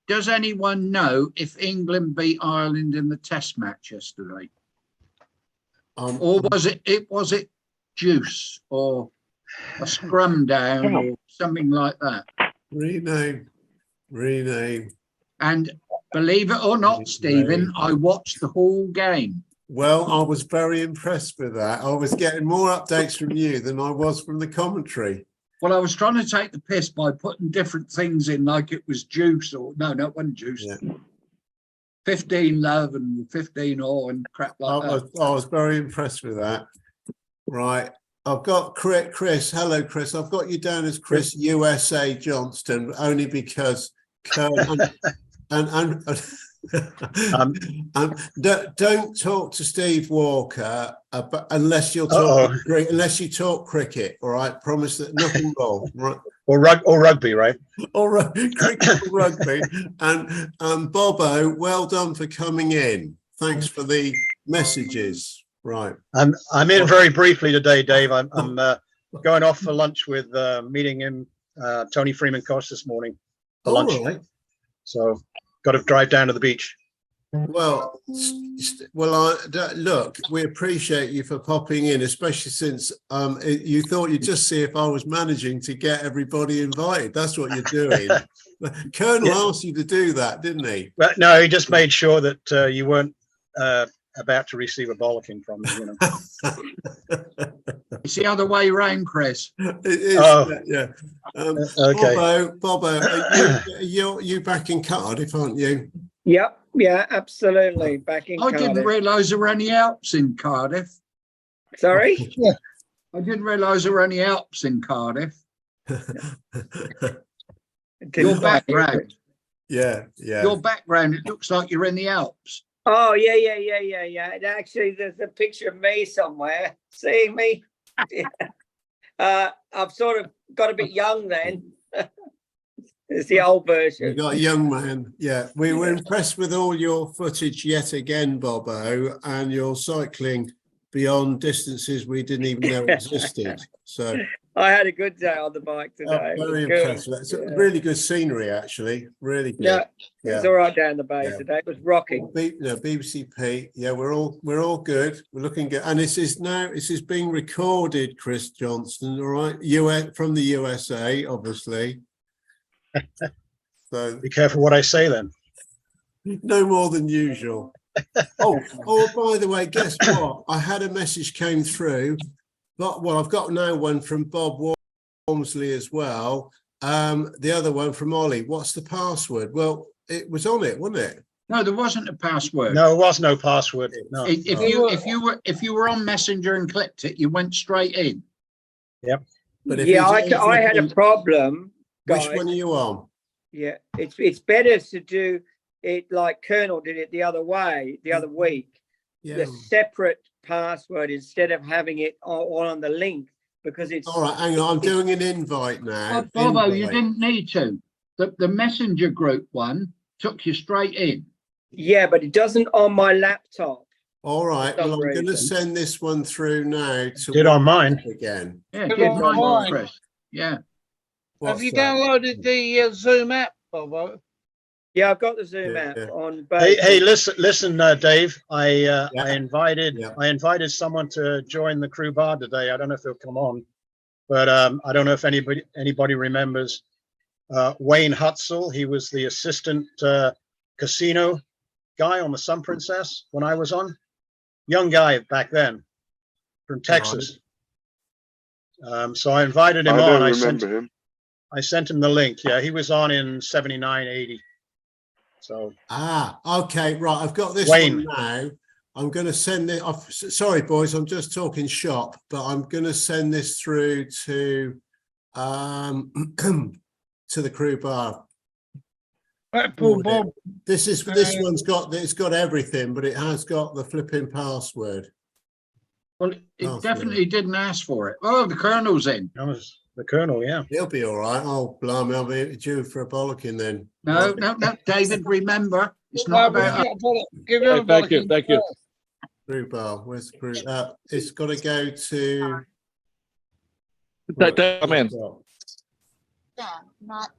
Does anyone know if England beat Ireland in the Test match yesterday, or was it juice or a scrum down or something like that? Rename. And believe it or not, Stephen, I watched the whole game. Well, I was very impressed with that. I was getting more updates from you than I was from the commentary. Well, I was trying to take the piss by putting different things in, like it was juice or no, it wasn't juice. Yeah. 15 love and 15 all and crap like that. I was very impressed with that. Right. I've got Chris. Hello, Chris. I've got you down as Chris USA Johnston, only because don't talk to Steve Walker unless you talk cricket. All right, promise that nothing wrong. Right, or rugby, right? Or cricket or rugby. And Bobo, well done for coming in. Thanks for the messages. Right, I'm in very briefly today, Dave. I'm going off for lunch with meeting him, Tony Freeman Cost this morning for lunch. Right. So got to drive down to the beach. Well, look, we appreciate you for popping in, especially since you thought you'd just see if I was managing to get everybody invited. That's what you're doing. Colonel asked you to do that, didn't he? Well, no, he just made sure that you weren't about to receive a bollocking from me, you know. It's the other way around, Chris. It is, yeah. Okay. Bobo, you back in Cardiff, aren't you? Yep, yeah, absolutely. Back in Cardiff. I didn't realise there were any Alps in Cardiff. Sorry? I didn't realise there were any Alps in Cardiff. Your background. Yeah. Your background, it looks like you're in the Alps. Oh, yeah. Actually, there's a picture of me somewhere. See me? I've sort of got a bit young then. It's the old version. You got a young man. Yeah, we were impressed with all your footage yet again, Bobo, and your cycling beyond distances we didn't even know existed. So I had a good day on the bike today. Very impressed. It's really good scenery, actually. Really good. Yeah, it's all right down the bay today. It was rocking. BBCP. Yeah, we're all good. We're looking good. And this is being recorded, Chris Johnston. All right, from the USA, obviously. So be careful what I say then. No more than usual. Oh, by the way, guess what? I had a message came through. Well, I've got now one from Bob Walmsley as well. The other one from Ollie. What's the password? Well, it was on it, wasn't it? No, there wasn't a password. No, there was no password. No. If you were on Messenger and clicked it, you went straight in. Yep. But I had a problem. Guys. Which one are you on? Yeah, it's better to do it like Colonel did it the other week. Yeah. The separate password instead of having it all on the link, because it's all right. Hang on, I'm doing an invite now. Bobo, you didn't need to. The Messenger group one took you straight in. Yeah, but it doesn't on my laptop. All right. Well, I'm going to reason. send this one through now to Did on mine. again. Yeah, Good did on mine, mine. Chris. Yeah. Have you that? downloaded the Zoom app, Bobo? Yeah, I've got the Zoom Yeah. app on. Hey, both. listen, Dave. I Yeah. invited someone to join the crew bar today. I don't know if they'll come on, but I don't know if anybody remembers Wayne Hutzel. He was the assistant casino guy on the Sun Princess when I was on. Young guy back then from Texas. So I invited him on. I remember him. I sent him the link. Yeah, he was on in 79, 80. So okay, right. I've got this Wayne. one now. I'm going to send it off. Sorry, boys, I'm just talking shop, but I'm going to send this through to to the crew bar. Blackpool Bob. This one's got everything, but it has got the flipping password. Well, it definitely didn't ask for it. Oh, the Colonel's in. that was the Colonel. Yeah. He'll be all right. Oh, blimey, I'll be due for a bollocking then. No, David, remember, it's not about Give him a Thank you, bollocking thank you. first. Crew bar. Where's the crew? It's got to go to. Come in.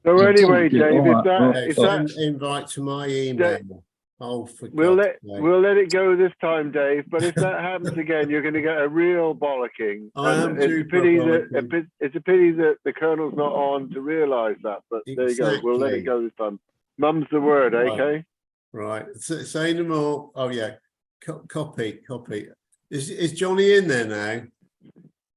So anyway, Dave, is Send that invite to my email. Oh, for we'll God's sake. let it go this time, Dave. But if that happens again, you're going to get a real bollocking. I am And it's due a for pity a bollocking. it's a pity that the Colonel's not on to realise that. But there you go. We'll let Exactly. it go this time. Mum's the word, Right. okay? Right. Say no more. Oh yeah. Copy. Is Johnny in there now?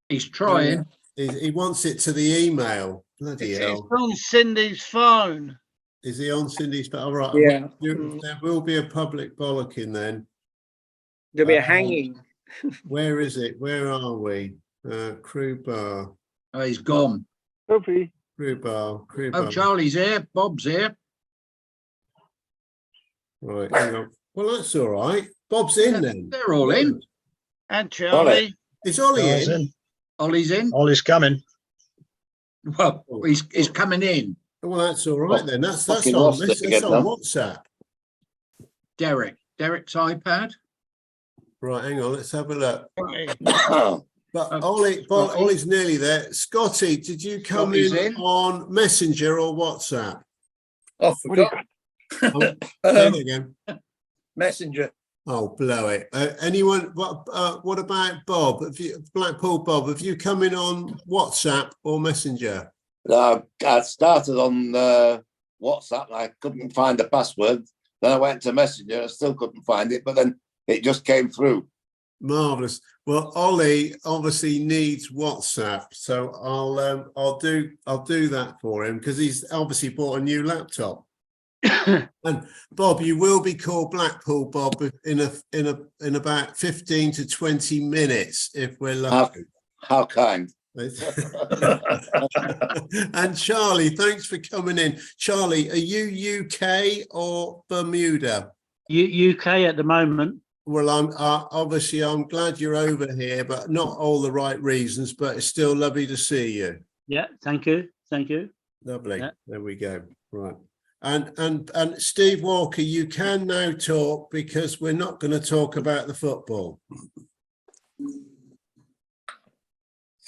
he's trying. He wants it to the email. Bloody It's hell. on Cindy's phone. Is he on Cindy's? All right. Yeah. There will be a public bollocking then. There'll be a hanging. Where is it? Where are we? Crew bar. Oh, he's gone. Sophie. Crew bar. Oh, Charlie's here. Bob's here. Right. Hang on. Well, that's all right. Bob's in then. They're all in. And Charlie. Is Ollie Ollie's in? Ollie's in. Ollie's coming. Well, he's coming in. Well, that's all right then. That's fucking on. lost it That's again, on then. WhatsApp. Derek's iPad. Right. Hang on. Let's have a look. Oh, But Scotty. Ollie's nearly there. Scotty, did you come Scotty's in in. on Messenger or WhatsApp? I forgot. Say it again. Messenger. Oh, blow it. Anyone? What about Bob? Blackpool Bob? Have you come in on WhatsApp or Messenger? I started on WhatsApp and I couldn't find the password. Then I went to Messenger, I still couldn't find it, but then it just came through. Marvelous. Well, Ollie obviously needs WhatsApp, so I'll do that for him because he's obviously bought a new laptop. And Bob, you will be called Blackpool Bob in about 15 to 20 minutes if we're lucky. How kind. And Charlie, thanks for coming in. Charlie, are you UK or Bermuda? UK at the moment. Well, I'm glad you're over here, but not all the right reasons, but it's still lovely to see you. Yeah, thank you. Lovely. Yeah. There we go. Right. And Steve Walker, you can now talk because we're not going to talk about the football.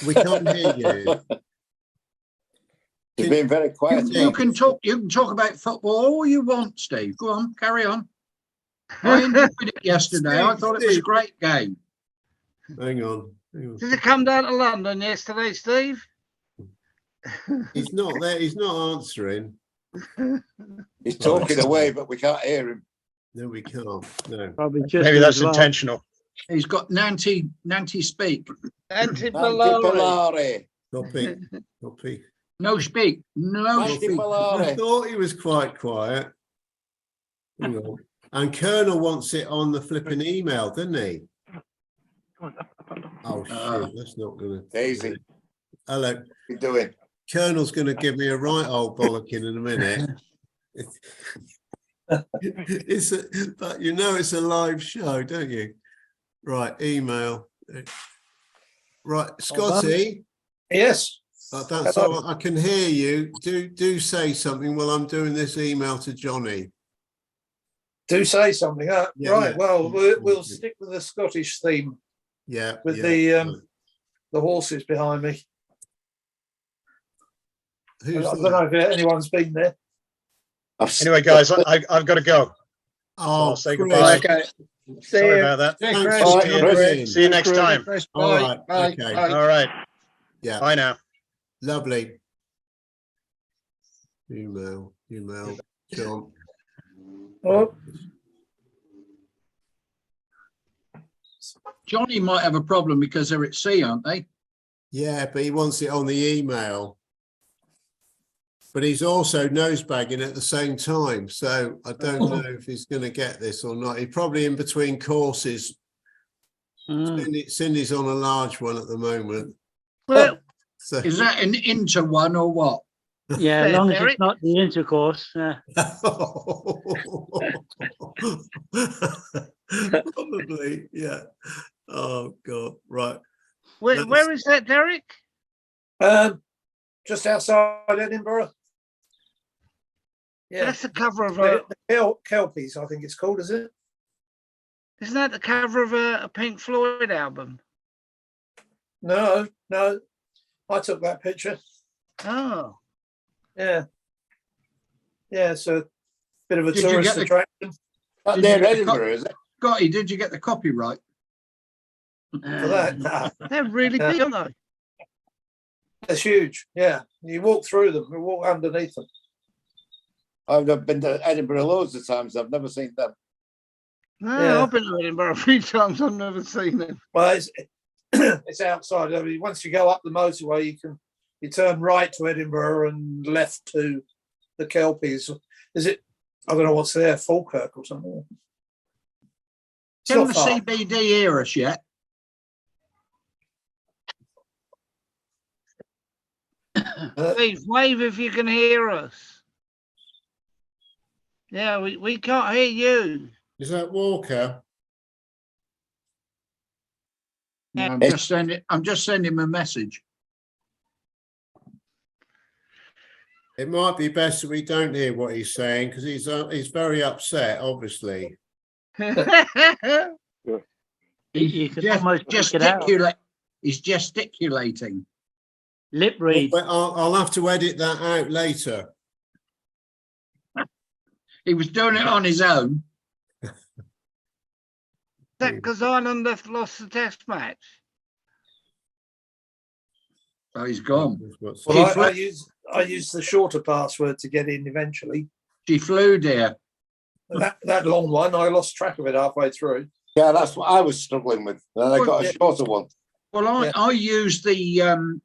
We can't hear you. You've been very quiet. You can talk about football all you want, Steve. Go on, carry on. I enjoyed it yesterday. I thought it was a great game. Hang on. Did you come down to London yesterday, Steve? He's not there. He's not answering. He's talking away, but we can't hear him. No, we can't. No. Probably just Maybe that's as well. intentional. He's got Nanti speak. Antipolari. Antipolari. Copy. No speak. No speak. I Antipolari. thought he was quite quiet. Hang on. And Colonel wants it on the flipping email, didn't he? Oh shit, that's not gonna. Daisy, Hello. what you doing? Colonel's gonna give me a right old bollocking in a minute. But it's a live show, don't you? Right, email. Right, Scotty. Yes. That's all. I can hear you. Do say something while I'm doing this email to Johnny. Do say something. Yeah, Right. yeah. Well, we'll stick with the Scottish theme Yeah. with yeah. the horses behind me. I Who's don't that? know if anyone's been there. Anyway, guys, I've got to go. So Oh, I'll say Chris. goodbye. Okay. See Sorry you. about that. Yeah, Thanks Chris. for All right, coming Chris. in. See you next time. Chris, All bye, right, bye, okay. bye. All right. Yeah, Bye now. lovely. Email, John. Oh, Johnny might have a problem because they're at sea, aren't they? Yeah, but he wants it on the email. But he's also nosebagging at the same time. So I don't know if he's going to get this or not. He's probably in between courses. Cindy's on a large one at the moment. Well, So Is that an inter one or what? Yeah, as long as Derek. it's not the intercourse. probably, yeah. Oh God, right. Where is that, Derek? just outside Edinburgh. Yeah, That's the cover of the a. Kelpies, I think it's called, is it? Isn't that the cover of a Pink Floyd album? No, I took that picture. Oh, Yeah, it's a bit of a Did you tourist get the- attraction. That Did near you get the Edinburgh, is it? Scotty, did you get the copyright? For that, nah, they're really big, aren't they? it's huge. Yeah, you walk through them, you walk underneath them. I've been to Edinburgh loads of times. I've never seen them. No, Yeah. I've been to Edinburgh a few times. I've never seen them. Well, it's outside. I mean, once you go up the motorway, you turn right to Edinburgh and left to the Kelpies. Is it? I don't know what's there, Falkirk or something. It's Can not the far. CBD hear us yet? Steve, wave if you can hear us. Yeah, we can't hear you. Is that Walker? No, I'm just sending him a message. It might be best that we don't hear what he's saying because he's very upset, obviously. You can almost work it out. He's gesticulating. Lip read. But I'll have to edit that out later. He was doing it on his own. that because Ireland have lost the test match? Oh, he's gone. Well, I use the shorter password to get in eventually. She flew, dear. That long one, I lost track of it halfway through. Yeah, that's what I was struggling with. And I got a shorter one. Well, I used the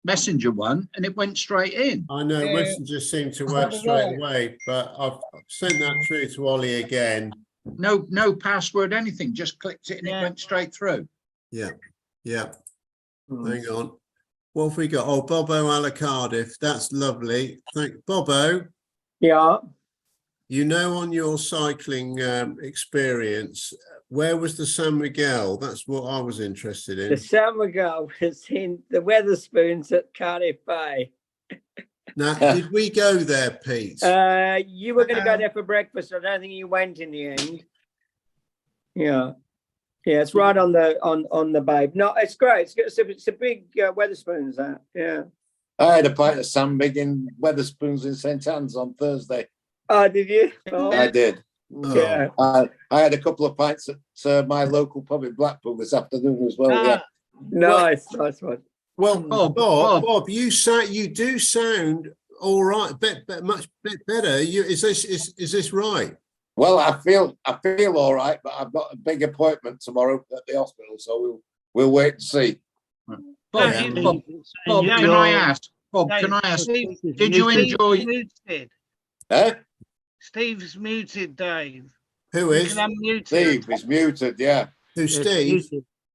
messenger one and it went straight in. I know Messenger seemed to work straight away, but I've sent that through to Ollie again. No password, anything. Just clicked it and it went straight through. Yeah. Hang on. What have we got? Oh, Bobo a la Cardiff. That's lovely. Bobo. Yeah. You know, on your cycling experience, where was the San Miguel? That's what I was interested in. The San Miguel was in the Weatherspoons at Cardiff Bay. Now, did we go there, Pete? You were going to go there for breakfast. I don't think you went in the end. Yeah, it's right on the Bay. No, it's great. It's a big Weatherspoons. That I had a pint of sandbag in Weatherspoons in St Anne's on Thursday. Oh, did you? Oh. I did. Yeah. I had a couple of pints at my local pub in Blackpool this afternoon as well. Yeah. Nice one. Well, Bob, you do sound all right, much better. Is this right? Well, I feel all right, but I've got a big appointment tomorrow at the hospital, so we'll wait and see. Bob, can I ask? Did you enjoy? Steve's muted, Dave. Who is? You can unmute Steve him. is muted. Yeah. Who's Steve?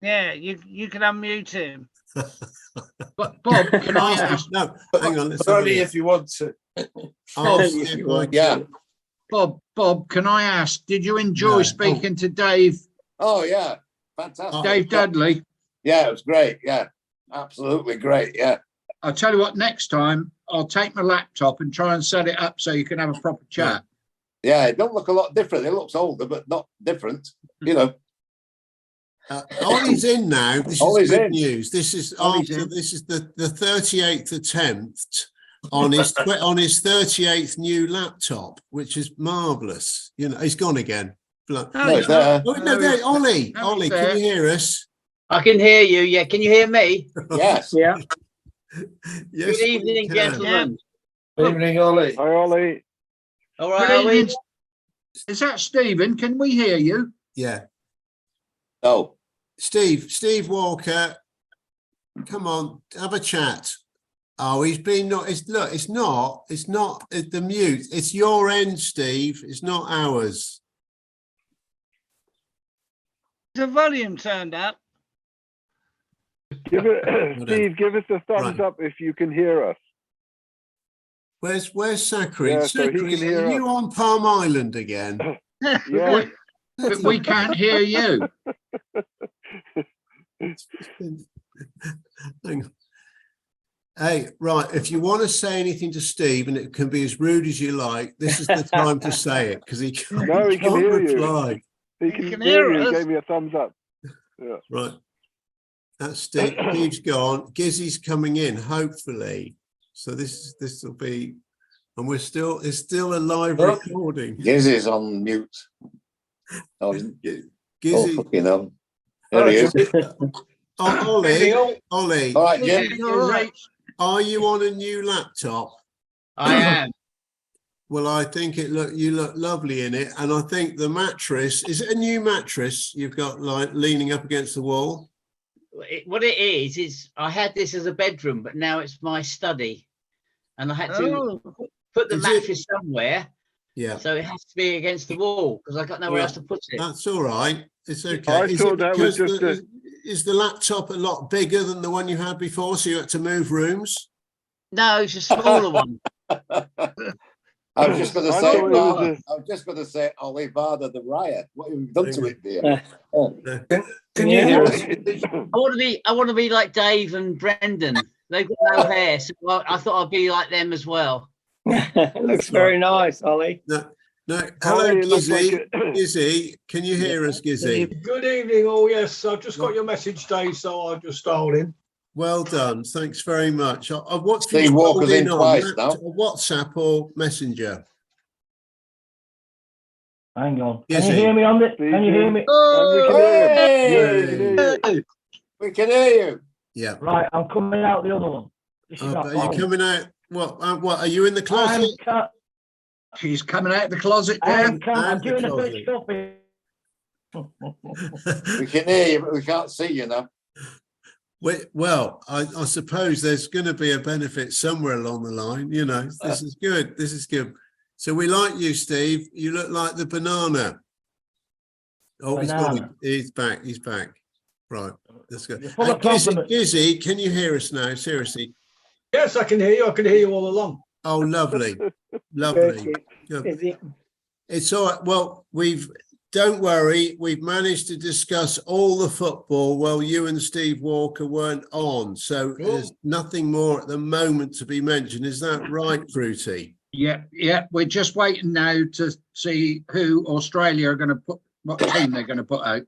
Yeah, you can unmute him. But Bob, can I ask? No, hang on. But only if you want to. Bob, can I ask? Did you enjoy speaking to Dave? Oh yeah, fantastic. Dave Dudley. Yeah, it was great. Yeah, absolutely great. Yeah. I'll tell you what. Next time, I'll take my laptop and try and set it up so you can have a proper chat. Yeah, it don't look a lot different. It looks older, but not different. You know. Ollie's in now. This Ollie's is good in. news. This is Ollie's after. in. This is the 38th attempt on his 38th new laptop, which is marvelous. You know, he's gone again. No, No, he's not. Oh, no, there, Ollie. No, Ollie, he's can there. you hear us? I can hear you. Yeah, can you hear me? Yes. Yeah. Yes, Good we evening, can. gentlemen. Evening, Ollie. Hi, Ollie. All Good right, are we? evening. Is that Stephen? Can we hear you? Yeah. No. Steve Walker, come on, have a chat. Oh, he's been not. It's look. It's not the mute. It's your end, Steve. It's not ours. The volume turned up. Give it, Steve, give us a thumbs Right. up if you can hear us. Where's Zachary? Yeah, so he Zachary, can hear are you on Palm Island again? Yeah. But we can't hear you. Hang on. Hey, right. If you want to say anything to Steve, and it can be as rude as you like, this is the time to say it because he can't, No, he can hear you. reply. He can can hear hear you. He us. gave me a thumbs up. Yeah. Right. That's Steve. Steve's gone. Gizzy's coming in, hopefully. So this will be, and it's still a live Oh. recording. Gizzy's on mute. Oh, isn't it? Oh, Gizzy, fucking hell. There he is. Ollie, All right, Jim. All right. are you on a new laptop? I am. Well, I think you look lovely in it, and I think the mattress, is it a new mattress you've got like leaning up against the wall? What it is I had this as a bedroom, but now it's my study, and I had to put the Is it- mattress somewhere, Yeah, so it has to be against the wall because I got nowhere else to put it. that's all right. It's okay. I Is thought it that was because just is the laptop a lot bigger than the one you had before, so you had to move rooms? No, it's a smaller one. I was just going to I say, thought it was I was just going to say, Ollie Varda, the riot. What have you done to it, dear? Can you hear us? I want to be like Dave and Brendan. They've got no hair, so I thought I'd be like them as well. Looks very nice, Ollie. No. Hello, Ollie, it looks Gizzy. like Gizzy, can you hear us, Gizzy? Good evening, all. Yes, I've just got your message, Dave, so I've just dialed in. Well done. Thanks very much. What's Steve Walker's in twice now. WhatsApp or Messenger? Hang on. Can Gizzy. you hear me on this? Can you hear me? We can hear you. Yeah. Right, I'm coming out the other one. This is not Are you fine. coming out? What? Are you in the closet? She's coming out of the closet I'm there. doing a bit of stuff. We can hear you, but we can't see you now. Well, I suppose there's going to be a benefit somewhere along the line. You know, this is good. This is good. So we like you, Steve. You look like the banana. Oh, he's back. He's back. Right. That's good. Gizzy, can you hear us now? Seriously. Yes, I can hear you. I can hear you all along. Oh, lovely. Lovely. Good. It's all right. Well, don't worry, we've managed to discuss all the football while you and Steve Walker weren't on. So there's nothing more at the moment to be mentioned. Is that right, Fruity? Yeah. We're just waiting now to see who Australia are going to put, what team they're going to put out.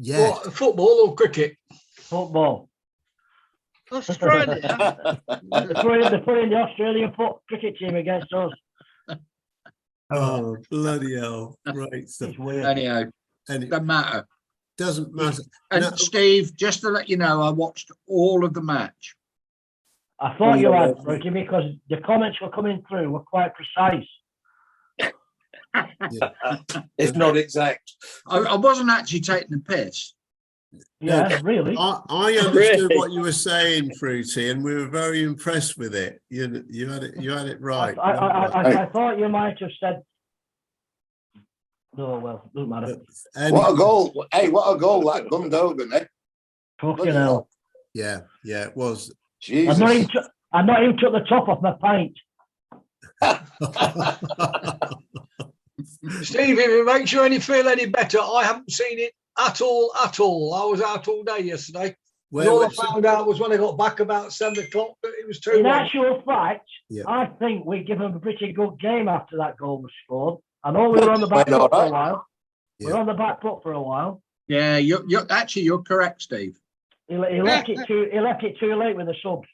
Yeah. What, football or cricket? Football. Australia. They're putting the Australian cricket team against us. Oh, bloody hell. Right. It's weird. Anyhow, doesn't matter. Doesn't matter. And No. Steve, just to let you know, I watched all of the match. I thought you had, Ricky, because the comments were coming through were quite precise. It's not exact. Oh, I wasn't actually taking the piss. Yeah, really. I understood what you were saying, Fruity, and we were very impressed with it. You had it right. I thought you might have said. Oh well, doesn't matter. What a goal! Hey, what a goal that Gundogan, eh? Fucking hell. Yeah, it was. Jesus. I'm not even took the top off my pint. Steve, if it makes you feel any better, I haven't seen it at all. I was out all day yesterday. And all I found out was when I got back about 7 o'clock that it was 2-1. In actual fact, I think we give them a pretty good game after that goal was scored. I know we were on the back Went all foot for a right. while. Yeah. We're on the back foot for a while. Yeah, you're correct, Steve. He left it too late with the subs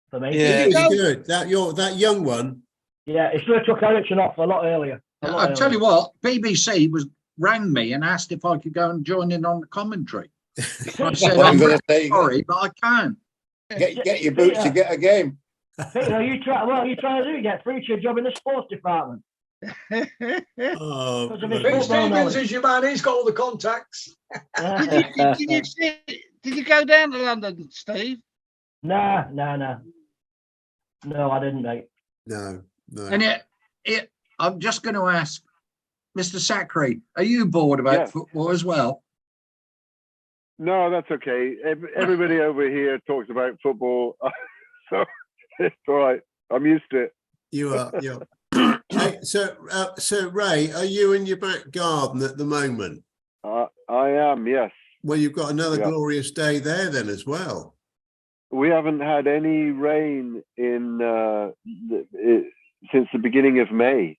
for me. He Yeah. was good. That young one. Yeah, he should have took Ericsson off a lot earlier. I'll tell you what, BBC rang me and asked if I could go and join in on the commentary. I said, What I'm I'm gonna really say, sorry, but I can't. get your boots to get a game. Peter, what are you trying to do? Get through to your job in the sports department. Oh, Because of his Pete football Stevens knowledge. is your man. He's got all the contacts. Did you go down to London, Steve? No, I didn't, mate. no. And I'm just going to ask, Mr. Sackery, are you bored about Yeah. football as well? No, that's okay. Everybody over here talks about football, so it's all right. I'm used to it. You are. Hey, so Ray, are you in your back garden at the moment? I am, yes. Well, you've got another Yeah. glorious day there then as well. We haven't had any rain since the beginning of May.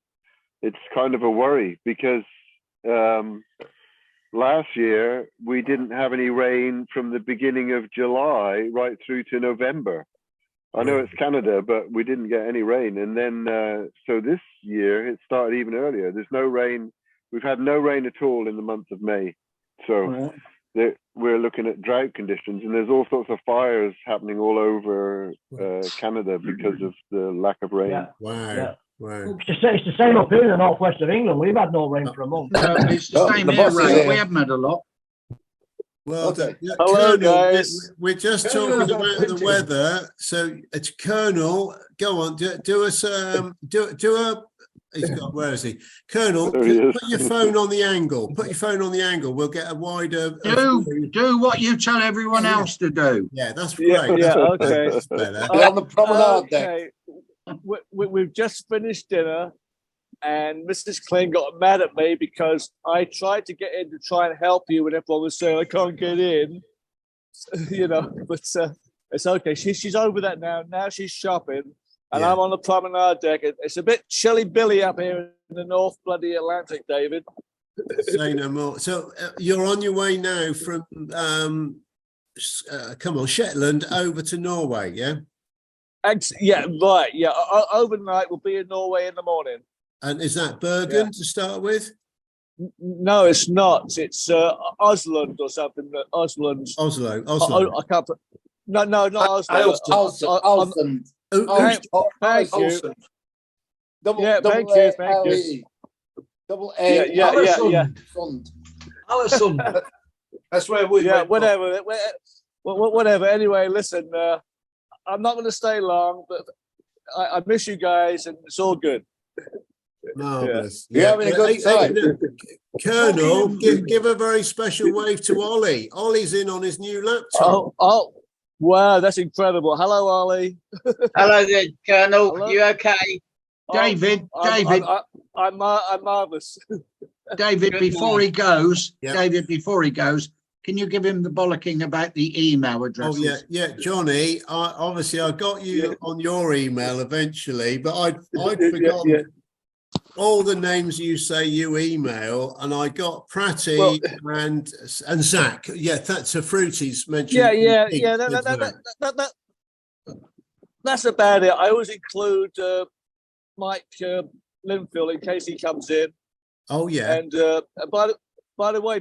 It's kind of a worry because last year we didn't have any rain from the beginning of July right through to November. I know it's Canada, but we didn't get any rain. And then, so this year it started even earlier. There's no rain. We've had no rain at all in the month of May. So we're looking at drought conditions, and there's all sorts of fires happening all over Canada because of the lack of rain. Yeah. Wow. Yeah. Wow. It's the same up here in the northwest of England. We've had no rain for a month. No, it's the same here, Ray. We haven't had a lot. Well, Okay. Hello, Colonel, guys. we're just Colonel's talking on about the printing. weather. So it's Colonel. Go on, do us do a. He's got. Where is he, Colonel? There he is. Put your phone on the angle. Put your phone on the angle. We'll get a wider. Do what you tell everyone Yeah, yeah. else to do. Yeah, that's Yeah, great. yeah, That's okay. That's better. Get on the promenade deck. Okay. We've just finished dinner, and Mrs. Kling got mad at me because I tried to get in to try and help you when everyone was saying I can't get in, but it's okay. She's over that now. Now she's shopping, and Yeah. I'm on the promenade deck. It's a bit chilly billy up here in the North bloody Atlantic, David. Say no more. So you're on your way now from Shetland over to Norway, yeah? Yeah, right. Yeah, overnight we'll be in Norway in the morning. And is that Bergen to start with? No, it's not. It's Osland or something. Osland. Oslo. I can't put. No, not Oslo. Alston. Thank you. Alston. Double, Yeah, double thank you, A, thank you. L-E. Double A. Yeah. Sund. Allison. That's where we Yeah, went. whatever. Anyway, listen, I'm not going to stay long, but I miss you guys, and it's all good. Marvelous. You having a good time? Colonel, give a very special wave to Ollie. Ollie's in on his new laptop. Oh, wow, that's incredible. Hello, Ollie. Hello there, Colonel. Hello? You okay? David, I'm marvelous. David, before he goes, Yeah. can you give him the bollocking about the email Oh addresses? yeah, Johnny. I got you on your email eventually, but I'd forgotten all the names you say you email, and I got Pratty and Zach. Yeah, that's a Fruity's mentioned. Yeah. That's about it. I always include Mike Linfield in case he comes in. Oh yeah. And by the way,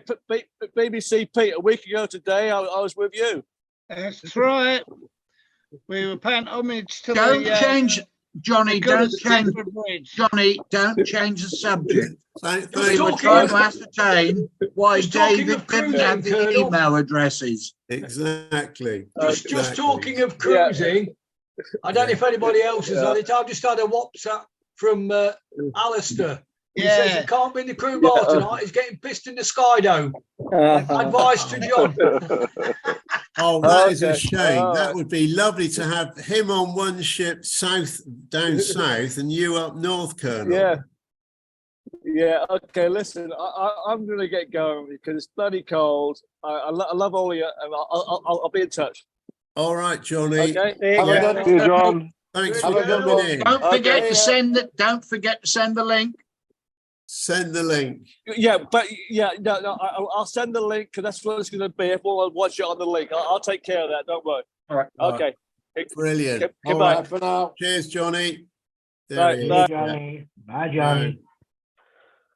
BBC Pete, a week ago today, I was with you. That's right. We were paying homage to Don't the change, Johnny. Don't change, bridge. Johnny. Don't change the subject. We were talking trying of- to ascertain why Just talking David of didn't cruising, have the Colonel. email addresses. Exactly. Just talking of cruising, I don't know if anybody else has had it. I've just had a WhatsApp from Alistair. He says he can't be in the crew bar tonight. He's getting pissed in the Sky Dome. Advice to John. Oh, that is a Okay. shame. All That right. would be lovely to have him on one ship down south and you up north, Colonel. Yeah. Okay. Listen, I'm going to get going because it's bloody cold. I love all of you, and I'll be in touch. All right, Johnny. Okay. See you, John. Thanks Have for a good coming one. in. Don't forget Okay, to send it. Don't forget to send the link. Send the link. Yeah, but yeah, no, I'll send the link because that's what it's going to be. Everyone will watch it on the link. I'll take care of that. Don't worry. All right. Okay. Brilliant. Goodbye. All right for now. Cheers, Johnny. Bye, he is. bye. Johnny. Bye, Johnny.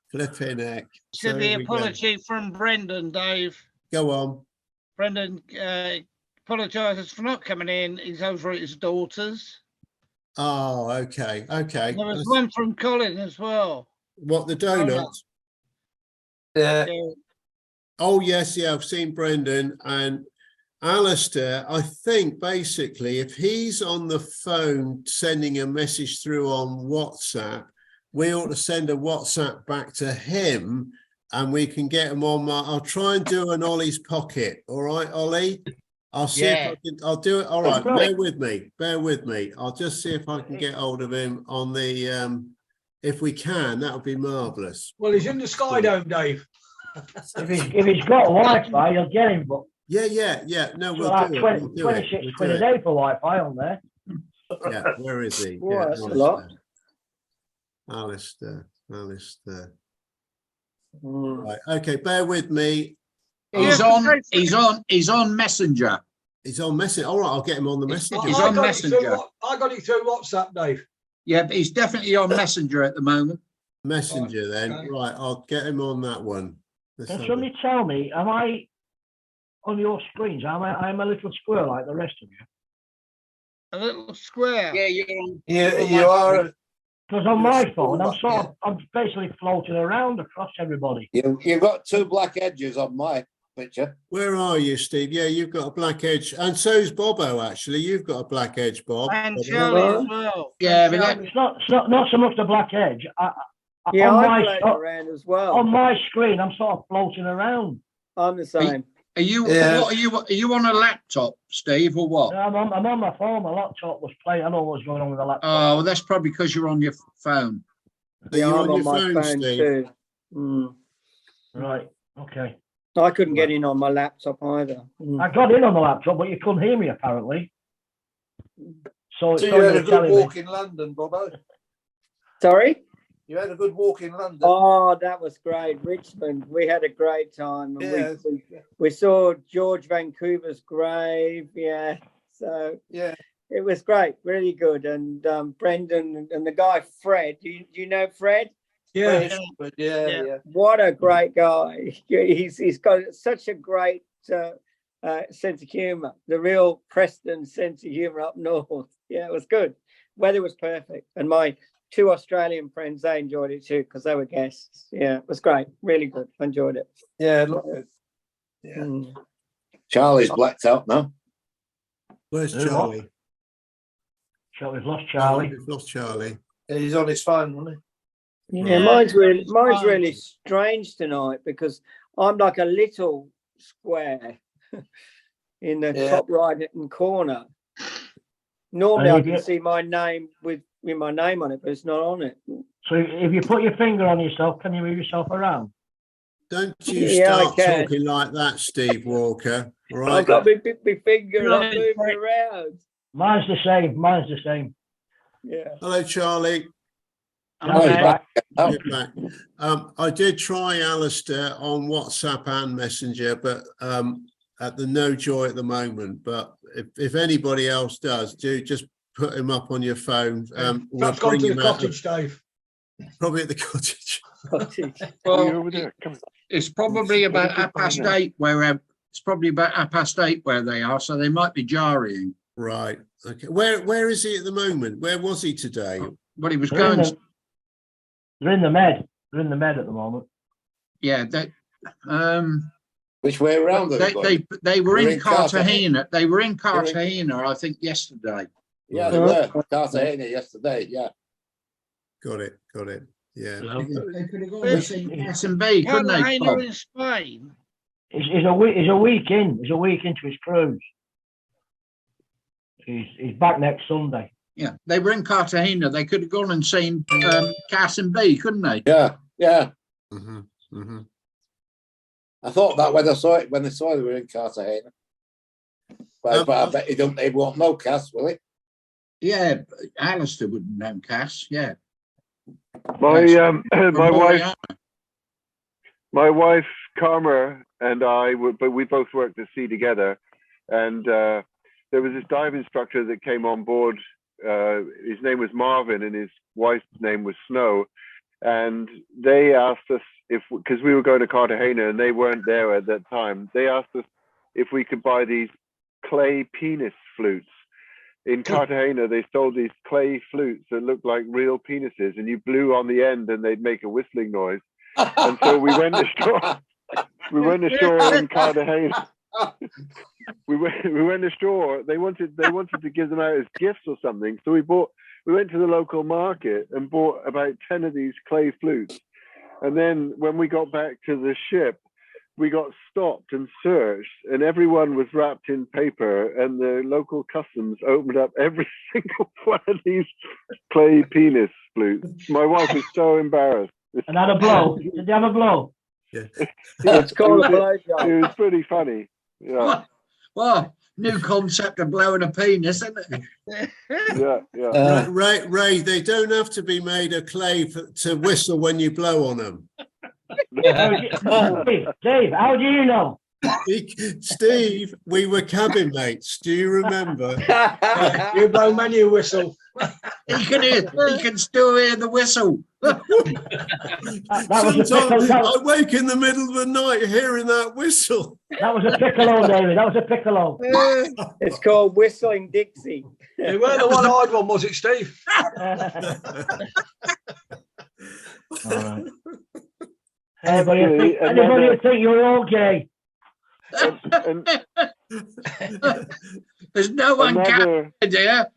Flipping heck. To So the here we go. apology from Brendan, Dave. Go on. Brendan apologises for not coming in. He's over at his daughter's. Oh, okay. Okay. There was That's- one from Colin as well. What, the donuts? Yeah. Oh, yes. Yeah, I've seen Brendan and Alistair. I think basically if he's on the phone sending a message through on WhatsApp, we ought to send a WhatsApp back to him and we can get him on I'll try and do an Ollie's pocket. All right, Ollie? I'll see if I can, I'll do it. All right, bear with me. Bear with me. I'll just see if I can get hold of him on the, if we can, that would be marvellous. Well, he's in the Sky Dome, Dave. If he's got Wi-Fi, you'll get him. But Yeah. No, we'll like do it. 20, We'll do 26 it. We'll quid do a it. day for Wi-Fi on there. Yeah, where is he? Well, Yeah, that's a lot. Alistair. Mm. Right. Okay, bear with me. He's on Messenger. He's on Messenger. All right, I'll get him on the Messenger. He's on Messenger. I got it through WhatsApp, Dave. Yeah, but he's definitely on Messenger at the moment. Messenger then. Okay. Right, I'll get him on that one. Let's Can have somebody tell me, am I on your screens? I'm a little square like the rest of you. A little square. Yeah, you're on. You are. Because on my phone, I'm basically floating around across everybody. You've got two black edges on my picture. Where are you, Steve? Yeah, you've got a black edge. And so's Bobo, actually. You've got a black edge, Bob. And Bobo. Charlie as well. Yeah, And but Charlie. It's not so much the black edge. Yeah, on I'm my, floating around as well. on my screen, I'm sort of floating around. I'm the same. Are you? Yeah. What are you on a laptop, Steve, or what? I'm on my phone. My laptop was playing. I know what's going on with the laptop. Oh, well, that's probably because you're on your phone. Are you I'm on your my phone, Steve? too. Mm. Right. Okay. I couldn't get in on my laptop either. Mm. I got in on the laptop, but you couldn't hear me apparently. So it's So you going had to a be good telling me. walk in London, Bobo. Sorry? You had a good walk in London. Oh, that was great. Richmond, we had a great time. And Yeah. we saw George Vancouver's grave. Yeah. So Yeah. it was great. Really good. And Brendan and the guy, Fred. Do you know Fred? Yeah. But yeah. What a great guy. He's got such a great sense of humor. The real Preston sense of humor up north. Yeah, it was good. Weather was perfect. And my two Australian friends, they enjoyed it too because they were guests. Yeah, it was great. Really good. I enjoyed it. Yeah. Look good. Yeah. Mm. Charlie's blacked out now. Where's Who, Charlie? We've lost Charlie. We've lost Charlie. Yeah, he's on his phone, wasn't Yeah, Yeah, mine's it's really fine. strange tonight because I'm like a little square in the Yeah. top right hand corner. Normally And I if can you- see my name with my name on it, but it's not on it. So if you put your finger on yourself, can you move yourself around? Don't you Yeah, I start can. talking like that, Steve Walker. I've Right. got my finger and I'm Right. moving around. Mine's the same. Yeah. Hello, Charlie. Charlie's Okay. back. Oh, You're back. I did try Alistair on WhatsApp and Messenger, but at the no joy at the moment. But if anybody else does, do just put him up on your phone. We'll Perhaps gone bring to the him out, cottage, Dave. probably at the cottage. Oh, you're over there. Come on. It's probably about 8:30 it's probably about 8:30 where they are, so they might be jarring. Right. Okay. Where is he at the moment? Where was he today? But he was They're in, going. they're in the med. They're in the med at the moment. Yeah, they which way around? they were They're in in Cartagena. Cartagena. They were in Cartagena, I think, yesterday. Yeah, they were. Cartagena yesterday. Yeah. Got it. Yeah. They could have gone and seen S&B, couldn't they? Cartagena Bob? in Spain. He's a week in. He's a week into his cruise. He's back next Sunday. Yeah, they were in Cartagena. They could have gone and seen Cass and B, couldn't they? Yeah. Mm-hmm. Mm-hmm. I thought that when they saw it, they were in Cartagena. But I bet he won't know Cass, will he? Yeah, Alistair wouldn't know Cass. Yeah, My wife Karma and I but we both worked at sea together, and there was this dive instructor that came on board. His name was Marvin, and his wife's name was Snow, and they asked us because we were going to Cartagena and they weren't there at that time. They asked us if we could buy these clay penis flutes. In Cartagena, they sold these clay flutes that looked like real penises, and you blew on the end and they'd make a whistling noise. And so we went ashore. We went ashore in Cartagena. We went ashore. They wanted to give them out as gifts or something. So we went to the local market and bought about 10 of these clay flutes. And then when we got back to the ship, we got stopped and searched, and everyone was wrapped in paper, and the local customs opened up every single one of these clay penis flutes. My wife was so embarrassed. And had a blow. Did you have a blow? Yeah. It's called a blow It was pretty funny. Yeah. Well, new concept of blowing a penis, isn't it? Yeah. Ray, they don't have to be made of clay to whistle when you blow on them. Dave, how do you know? Steve, we were cabin mates. Do you remember? You blow many a whistle. He can still hear the whistle. Sometimes I wake in the middle of the night hearing that whistle. That was a piccolo, David. That was a piccolo. It's called Whistling Dixie. You weren't the one-eyed one, was it, Steve? All right. Anybody think you're all gay? There's no one gathered here.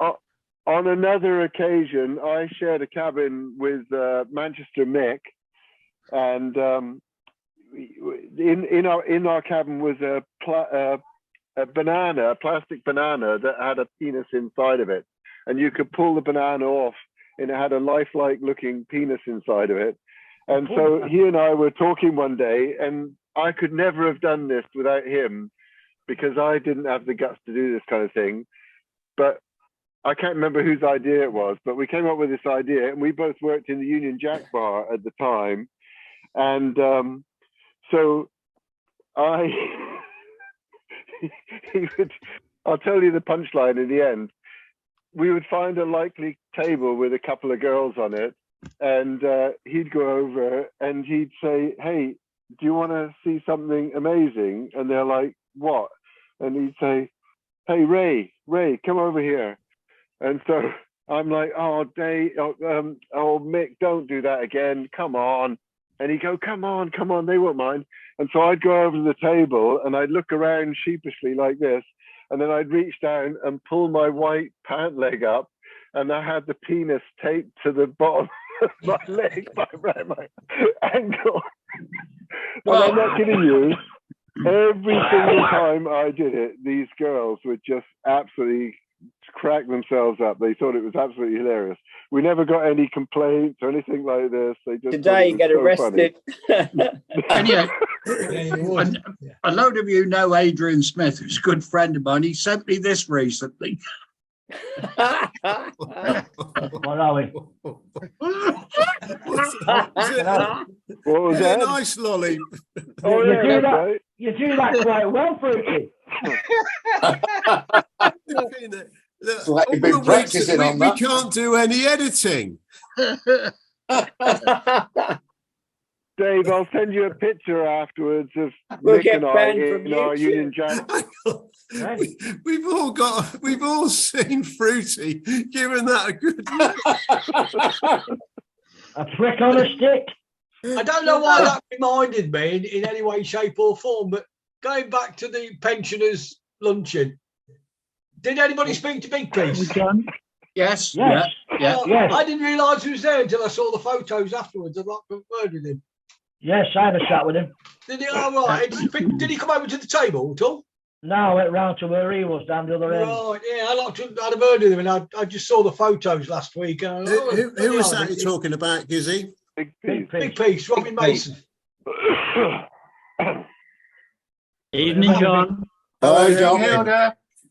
On another occasion, I shared a cabin with Manchester Mick, and in our cabin was a plastic banana that had a penis inside of it, and you could pull the banana off, and it had a lifelike looking penis inside of it. And so he and I were talking one day, and I could never have done this without him, because I didn't have the guts to do this kind of thing. But I can't remember whose idea it was, but we came up with this idea, and we both worked in the Union Jack bar at the time. And so I'll tell you the punchline in the end. We would find a likely table with a couple of girls on it, and he'd go over and he'd say, "Hey, do you want to see something amazing?" And they're like, "What?" And he'd say, "Hey, Ray, come over here." And so I'm like, "Oh, Dave, Mick, don't do that again. Come on." And he'd go, come on, they won't mind. And so I'd go over to the table and I'd look around sheepishly like this. And then I'd reach down and pull my white pant leg up, and I had the penis taped to the bottom of my leg around my ankle. And I'm not kidding you. Every single time I did it, these girls would just absolutely crack themselves up. They thought it was absolutely hilarious. We never got any complaints or anything like this. They just today you get so arrested. And yeah, a load of you know Adrian Smith, who's a good friend of mine. He sent me this recently. What are we? What was that? Nice lolly. Oh, yeah, you do that quite well, Fruity. Like you've been practicing on that. We can't do any editing. Dave, I'll send you a picture afterwards of We'll Nick get and I banned from in our YouTube. Union Jack. We've all seen Fruity giving that a good A prick on a stick. I don't know why that reminded me in any way, shape or form, but going back to the pensioners' luncheon, did anybody speak to Big Piece? Yes. Yes. Yeah. Yes. I didn't realise he was there until I saw the photos afterwards. I'd like to have a word with him. Yes, I had a chat with him. Did he? Oh, right. Did he come over to the table at all? No, I went round to where he was down the other end. Right, yeah, I'd like to have a word with him, and I just saw the photos last week. And Who was that you're talking about, Gizzy? Big Piece, Robin Mason. Evening, John. Hello, John.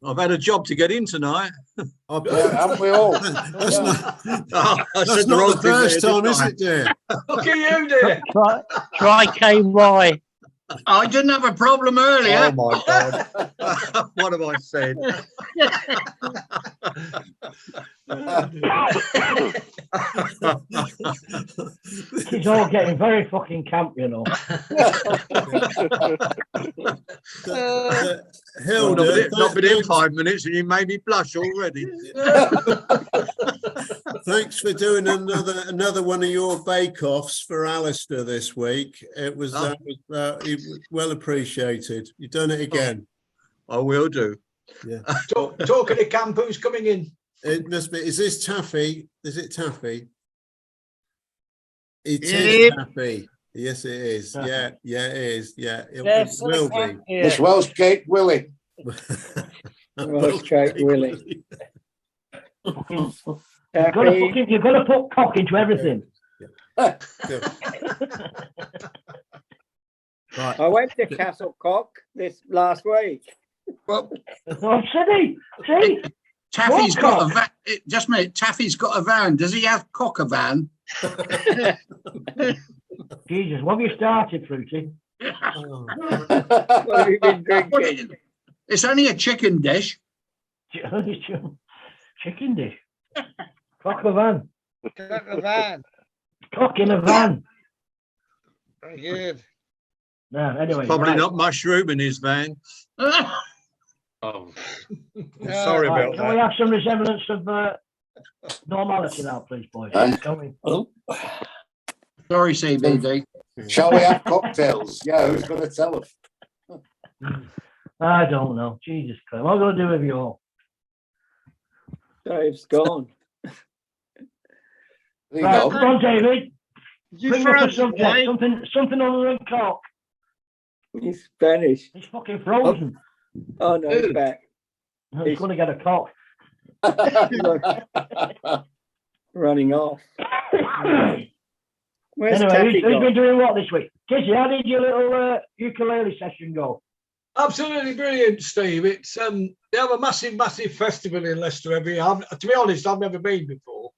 I've had a job to get in tonight. Haven't we all? That's not, I that's said the not wrong the thing first there, time, didn't is I? it, dear? Look at you, dear. Try KY. I didn't have a problem earlier. Oh my God. What have I said? It's all getting very fucking camp, you know. Hilda, Not been in 5 minutes and you made me blush already. thanks for doing another one of your bake-offs for Alistair this week. It was well appreciated. You've done it again. I will do. Yeah. Talking to camp, who's coming in? It must be. Is this Taffy? Is it Taffy? It Yep. is Taffy. Yes, it is. Yeah, it is. Yeah, it will be. Miss Welsh Cake Willie. Welsh Cake Willie. You've got to put cock into everything. Right. I went to Castle Cock this last week. Well, see? Taffy's got a van. Just a minute. Taffy's got a van. Does he have cock a van? Jesus, what have you started, Fruity? What have you been drinking? It's only a chicken dish. Chicken dish. Cock a van. Cock a van. Cock in a van. Very good. No, anyway. Probably not mushroom in his van. Oh. Sorry about Can we have some resemblance of normality now, please, boys? Can we? Sorry, CBD. Shall we have cocktails? Yeah, who's going to tell us? I don't know. Jesus Christ. What am I going to do with you all? Dave's gone. Right, come on, David. Bring up a subject. Dave? Something other than cock. He's Spanish. He's fucking frozen. Oh, no, he's back. He's going to get a cock. Running off. Where's Anyway, Taffy who's gone? been doing what this week? Kizzy, how did your little ukulele session go? Absolutely brilliant, Steve. It's they have a massive festival in Leicester every year. To be honest, I've never been before.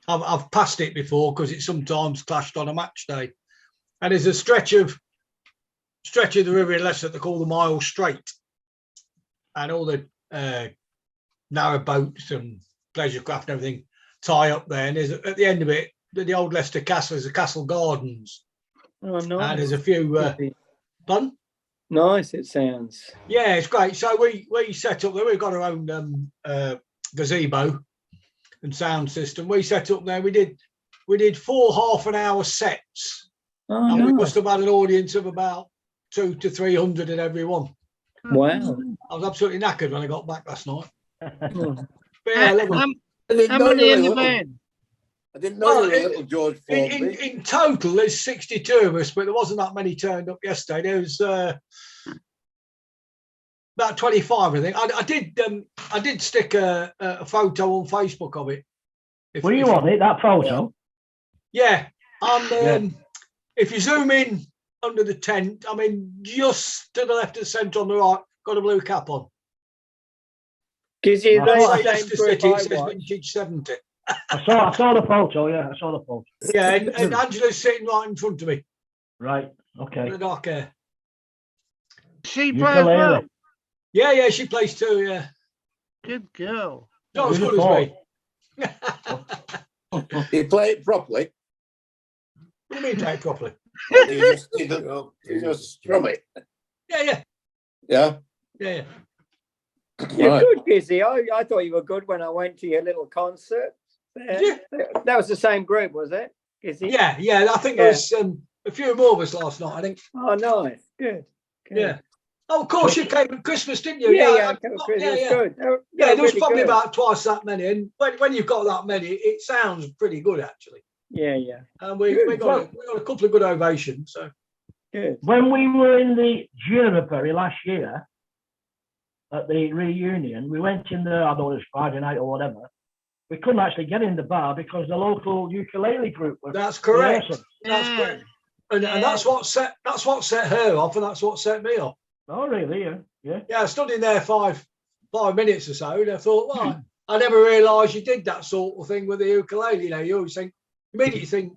I've passed it before because it sometimes clashed on a match day. And there's a stretch of the river in Leicester that they call the Mile Strait, and all the narrow boats and pleasure craft and everything tie up there. And there's at the end of it, the old Leicester Castle is the Castle Gardens. Oh, no. And there's a few fun. Nice, it sounds. Yeah, it's great. So we set up there. We've got our own gazebo and sound system. We set up there. We did 4 half-an-hour sets. Oh, and we nice. must have had an audience of about 200 to 300 in every one. Wow. I was absolutely knackered when I got back last night. Oh. But yeah, lovely. How many in the van? I didn't know you were little George Formby. In total, there's 62 of us, but there wasn't that many turned up yesterday. There was about 25, I think. I did stick a photo on Facebook of it. Were you on it, that photo? Yeah. If you zoom in under the tent, I mean, just to the left of the centre on the right, got a blue cap on. Gives you Outside the Leicester same City, group it I says watch. vintage 70. I saw the photo, yeah, I saw the photo. Yeah, and Angela's sitting right in front of me. Right, okay. With the dark hair. She plays well. Yeah, she plays too, yeah. Good girl. Not as good as me. You play it properly. What do you mean play it properly? You just strum it. Yeah. Yeah. Yeah. You're Right. good, Gizzy. I thought you were good when I went to your little concert. Yeah. That was the same group, was it? Gizzy? Yeah. I think there's a few more of us last night, I think. Oh, nice. Good. Yeah. Oh, of course, you came at Christmas, didn't you? Yeah, I came at Christmas. Yeah. Good. Yeah, there was really probably good. about twice that many. And when you've got that many, it sounds pretty good, actually. Yeah. And we got a couple of good ovations. So good. When we were in the Juniper last year at the reunion, we went in there, I don't know, it was Friday night or whatever. We couldn't actually get in the bar because the local ukulele group was. that's correct. rehearsing. That's correct. And that's what set her off, and that's what set me off. Oh, really? Yeah. Yeah, I stood in there five 5 minutes or so, and I thought, well, I never realised you did that sort of thing with the ukulele. You know, you always immediately think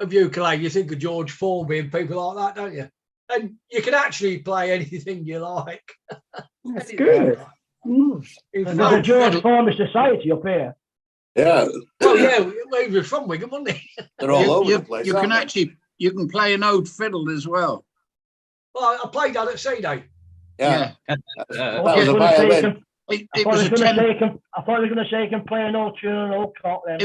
of ukulele, you think of George Formby and people like that, don't you? And you can actually play anything you like. That's good. There's a George Formby Society up here. Yeah. Well, yeah, he was from Wigan, wasn't he? They're all over the place. You can play an old fiddle as well. Well, I played that at Sea Day. Yeah. That was a violin. It I was a thought you were going to say you can play an old tune and an old cock then.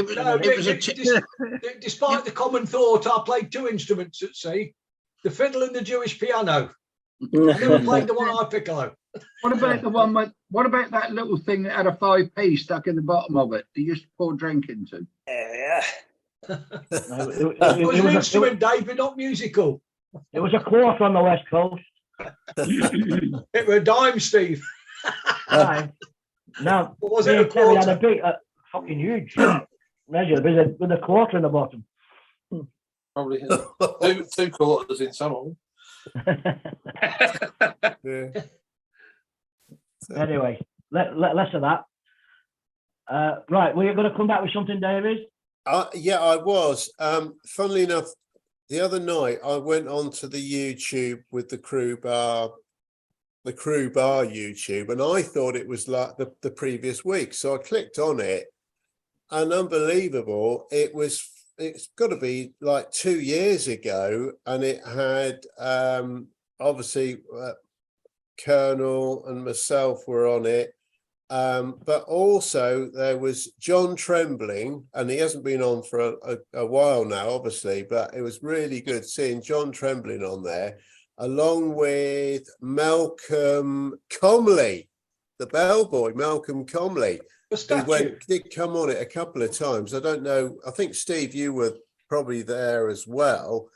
Despite the common thought, I played 2 instruments at sea, the fiddle and the Jewish piano. I never played the one I piccolo. What about the one what about that little thing that had a 5p stuck in the bottom of it that you used to pour drink into? Yeah. It was an instrument, David, not musical. It was a quarter on the West Coast. It was a dime, Steve. Now, what was it? A quarter? We had a big, fucking huge measure with a quarter in the bottom. Probably two quarters in some of them. Anyway, less of that. Right, were you going to come back with something, David? Yeah, I was. Funnily enough, the other night I went onto the YouTube with the Crew Bar YouTube, and I thought it was like the previous week. So I clicked on it, and unbelievable, it's got to be like 2 years ago, and it had obviously Colonel and myself were on it, but also there was John Trembling, and he hasn't been on for a while now, obviously, but it was really good seeing John Trembling on there, along with Malcolm Comley, the bellboy, Malcolm Comley. Did come on it a couple of times. I don't know. I think, Steve, you were probably there as well,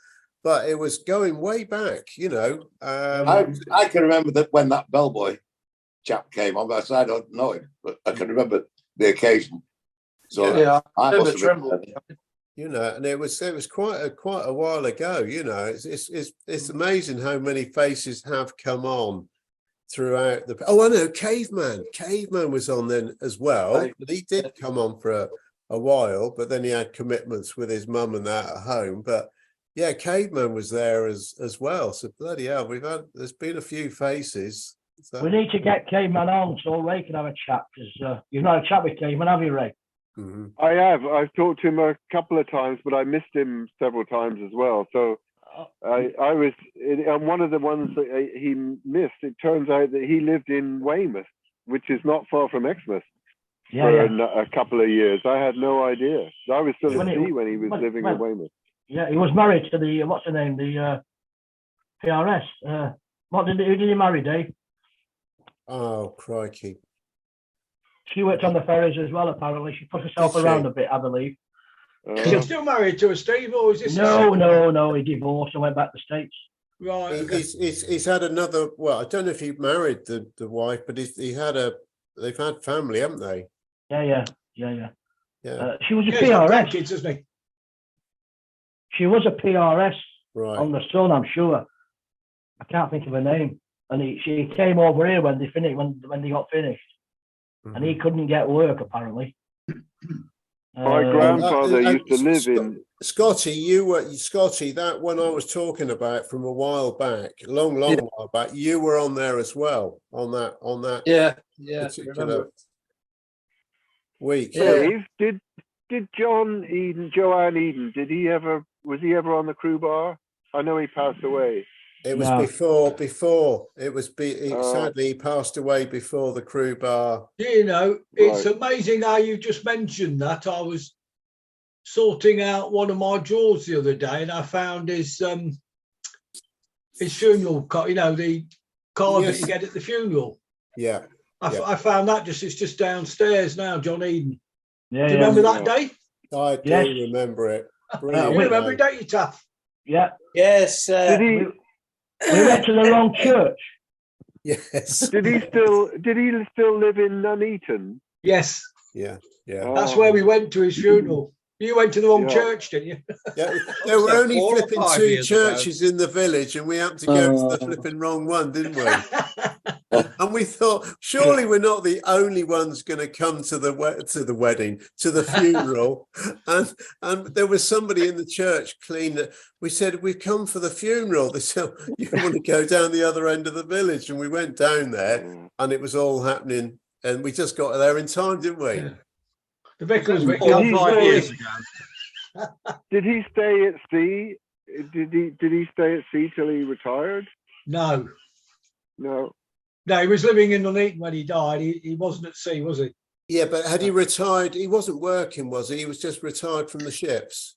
but it was going way back, you know. I can remember that when that bellboy chap came on, but I don't know him, but I can remember the occasion. So yeah, I must have been, you know, and it was quite a while ago. You know, it's amazing how many faces have come on throughout the. Oh, I know, Caveman was on then as well, but he did come on for a while, but then he had commitments with his mum and that at home. But yeah, Caveman was there as well. So bloody hell, there's been a few faces. So. We need to get Caveman on so Ray can have a chat, because you've not had a chat with Caveman, have you, Ray? Mm-hmm. I have. I've talked to him a couple of times, but I missed him several times as well. So I was on one of the ones that he missed. It turns out that he lived in Weymouth, which is not far from Exmouth, for a couple of years. I had no idea. I was still at sea when he was living in Weymouth. Yeah, he was married to the, what's her name, the PRS. Who did he marry, Dave? Oh, crikey. She worked on the ferries as well, apparently. She put herself around a bit, I believe. Is he still married to a Steve, or is this? No. He divorced and went back to the States. Right. He's had another. Well, I don't know if he married the wife, but they've had family, haven't they? Yeah. She was a PRS. Kids, isn't he? She was a PRS on the Sun, I'm sure. I can't think of her name. And she came over here when they finished, when they got finished. And he couldn't get work, apparently. My grandfather used to live in Scotty. Scotty. That one I was talking about from a while back, long while back. You were on there as well on that. Particular week. Dave, did Joanne Eden? Was he ever on the Crew Bar? I know he passed away. It was before. It was sadly he passed away before the Crew Bar. You know, it's amazing how you just mentioned that. I was sorting out one of my drawers the other day, and I found his funeral card. You know, the card that you get at the funeral. Yeah. I found that it's just downstairs now, John Eden. Yeah. Do you remember that day? I do remember it. You remember it, don't you, Taff? Yeah. Yes. We went to the wrong church. Yes. Did he still live in Nuneaton? Yes. Yeah. That's where we went to his funeral. You went to the wrong church, didn't you? Yeah. There were only flipping 2 churches in the village, and we happened to go to the flipping wrong one, didn't we? And we thought, surely we're not the only ones going to come to the wedding, to the funeral. And there was somebody in the church cleaning. We said, we've come for the funeral. They said, you want to go down the other end of the village? And we went down there, and it was all happening. And we just got there in time, didn't we? Yeah. The vicar was with you 5 years ago. Did he stay at sea? Did he stay at sea till he retired? No. No. No, he was living in Nuneaton when he died. He wasn't at sea, was he? Yeah, but had he retired? He wasn't working, was he? He was just retired from the ships.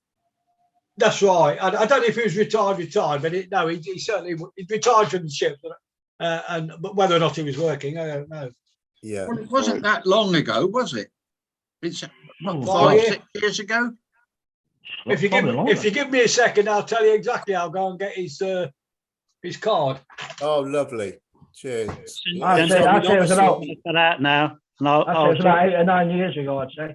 That's right. I don't know if he was retired, but he certainly he retired from the ship. But whether or not he was working, I don't know. Yeah. Well, it wasn't that long ago, was it? It's what, 6 years ago. If you give me a second, I'll tell you exactly. I'll go and get his card. Oh, lovely. Cheers. I'd say it was about that now. I'd say it was about 8 or 9 years ago, I'd say.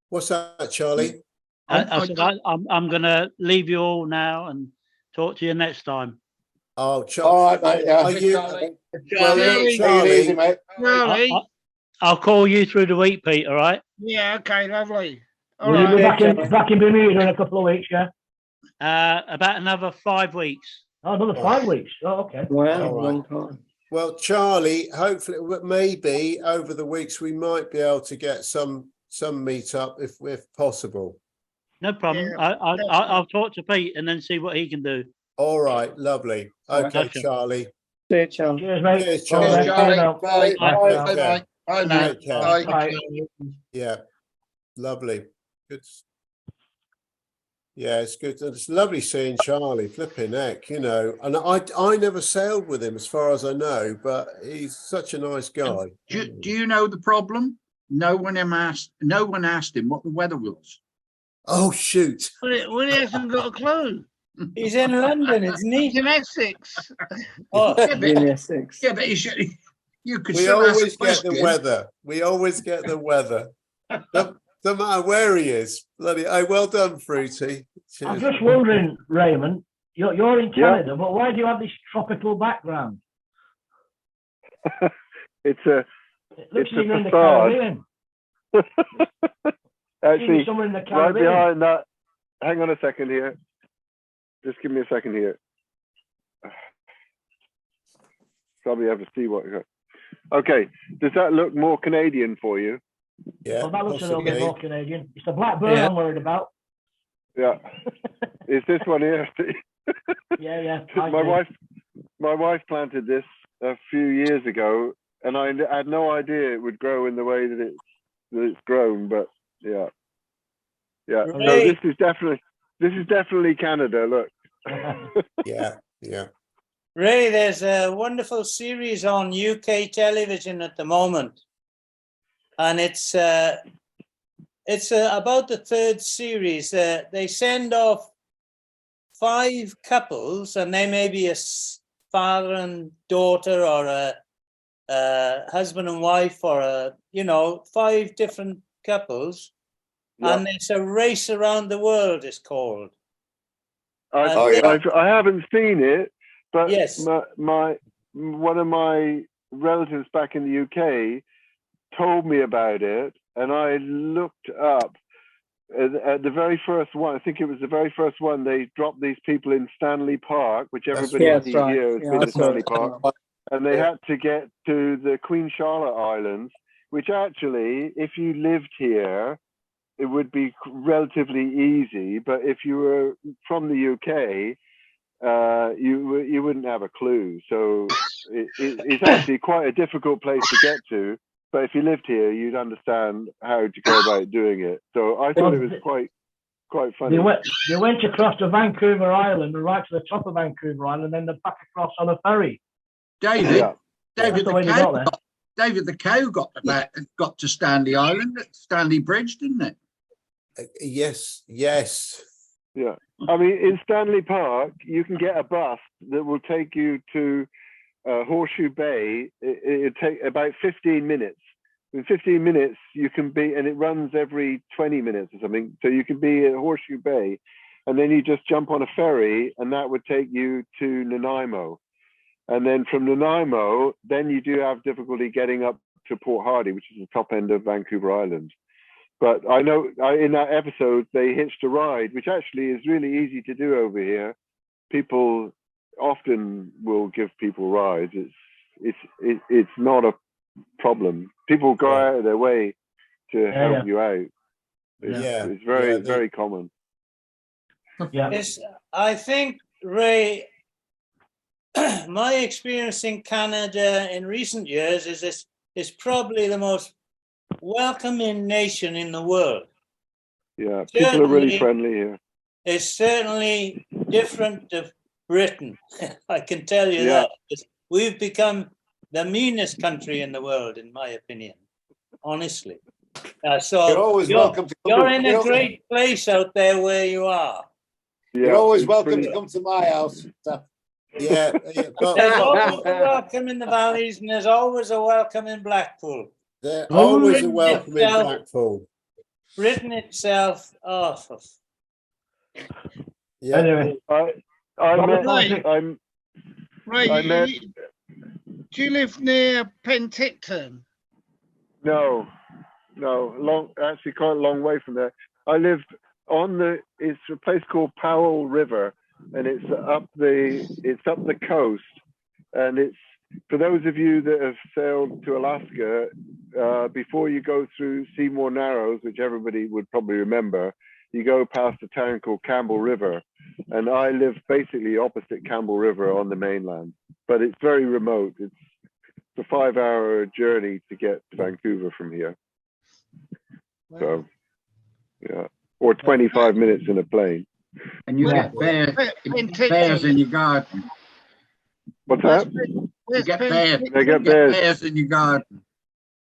What's that, Charlie? I said I'm going to leave you all now and talk to you next time. Oh, Charlie. All right, mate. Yeah. Charlie, mate. I'll call you through the week, Pete. All right? Yeah. Okay. Lovely. Will you be back in Bermuda in a couple of weeks? Yeah. About another 5 weeks. Oh, another 5 weeks. Oh, okay. Wow, long time. Well, Charlie, hopefully, maybe over the weeks we might be able to get some meet up if possible. No problem. Yeah, I'll talk to Pete and then see what he can do. All right, lovely. Okay, Charlie. See you, Charlie. Cheers, mate. Cheers, Charlie. Bye. Bye. Bye now. Bye. Yeah, lovely. Good. Yeah, it's good. It's lovely seeing Charlie. Flipping heck, you know. And I never sailed with him, as far as I know, but he's such a nice guy. Do you know the problem? No one asked him what the weather was. Oh shoot! Well, he hasn't got a clue. He's in London, isn't he? He's in Essex. Oh, yeah, but, in Essex. Yeah, but you could. We always get the weather. We always get the weather. No matter where he is. Bloody, well done, Fruity. Cheers. I'm just wondering, Raymond, you're in Canada, but why do you have this tropical background? It's a facade. Actually, somewhere in the right behind that. Hang on a second here. Just give me a second here. Probably have to see what. Okay, does that look more Canadian for you? Yeah, well, that looks a little bit more Canadian. It's the blackbird I'm worried about. Yeah, is this one here? Yeah. My wife planted this a few years ago, and I had no idea it would grow in the way that it's grown. But yeah. Right. No, this is definitely Canada. Look. Yeah. Ray, there's a wonderful series on UK television at the moment. And it's about the third series. They send off 5 couples, and they may be a father and daughter, or a husband and wife, or 5 different couples, and it's a race around the world. It's called. I haven't seen it, but yes, one of my relatives back in the UK told me about it, and I looked up at the very first one. I think it was the very first one. They dropped these people in Stanley Park, which everybody here has been to Stanley Park, and they had to get to the Queen Charlotte Islands, which actually, if you lived here, it would be relatively easy. But if you were from the UK, you wouldn't have a clue. So it's actually quite a difficult place to get to. But if you lived here, you'd understand how to go about doing it. So I thought it was quite funny. They went across to Vancouver Island and right to the top of Vancouver Island, and then they're back across on a ferry. David the cow got to Stanley Island, Stanley Bridge, didn't it? Yes. Yeah. I mean, in Stanley Park, you can get a bus that will take you to Horseshoe Bay. It take about 15 minutes. In 15 minutes, you can be, and it runs every 20 minutes or something. So you can be at Horseshoe Bay, and then you just jump on a ferry, and that would take you to Nanaimo. And then from Nanaimo, then you do have difficulty getting up to Port Hardy, which is the top end of Vancouver Island. But I know in that episode, they hitched a ride, which actually is really easy to do over here. People often will give people rides. It's not a problem. People go out of their way to help you out. It's very common. I think, Ray, my experience in Canada in recent years is probably the most welcoming nation in the world. Yeah, people are really friendly here. It's certainly different to Britain. I can tell you that. We've become the meanest country in the world, in my opinion, honestly. So you're always welcome to come. You're in a great place out there where you are. You're always welcome to come to my house. Yeah, there's always a welcome in the valleys, and there's always a welcome in Blackpool. There's always a welcome in Blackpool. Britain itself, yeah. Anyway, do you live near Penticton? No, actually quite a long way from there. I live it's a place called Powell River, and it's up the coast, and it's, for those of you that have sailed to Alaska, before you go through Seymour Narrows, which everybody would probably remember, you go past a town called Campbell River, and I live basically opposite Campbell River on the mainland, but it's very remote. It's a 5-hour journey to get to Vancouver from here. So, yeah, or 25 minutes in a plane. And you get bears in your garden. What's that? You get bears. They get bears. Bears in your garden.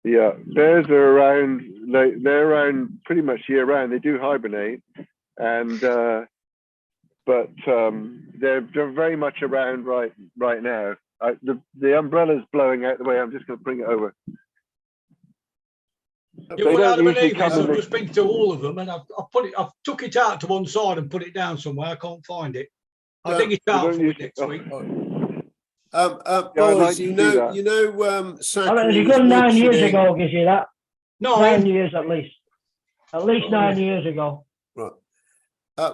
Yeah, bears are around. They're around pretty much year round. They do hibernate, and but they're very much around right now. The umbrella's blowing out the way. I'm just going to bring it over. Yeah, well, Adam and Eve, I've just been to all of them, and I've took it out to one side and put it down somewhere. I can't find it. I think it's out for me next week. Boys, you know, Sacred a good 9 years ago, gives you that. 9 years at least. At least 9 years ago. Right.